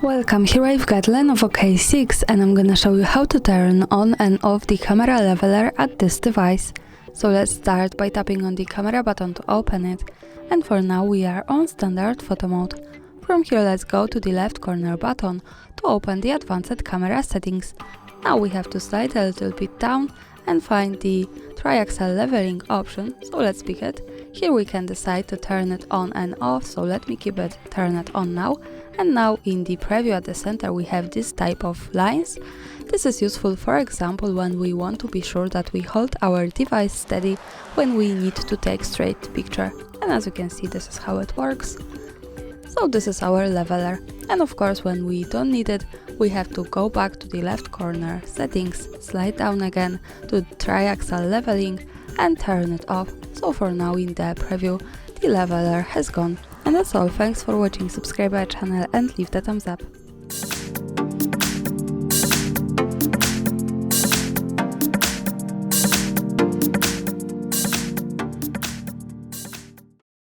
Welcome, here I've got Lenovo K6 and I'm gonna show you how to turn on and off the camera leveler at this device. So let's start by tapping on the camera button to open it, and for now we are on standard photo mode. From here let's go to the left corner button to open the advanced camera settings. Now we have to slide a little bit down and find the triaxial leveling option, so let's pick it. Here we can decide to turn it on and off, so let me keep it turn it on now. And now in the preview at the center we have this type of lines. This is useful, for example, when we want to be sure that we hold our device steady when we need to take straight picture. And as you can see, this is how it works. So this is our leveler, and of course when we don't need it, we have to go back to the left corner settings, slide down again to triaxial leveling and turn it off. So for now in the preview, the leveler has gone. And that's all, thanks for watching, subscribe our channel and leave the thumbs up.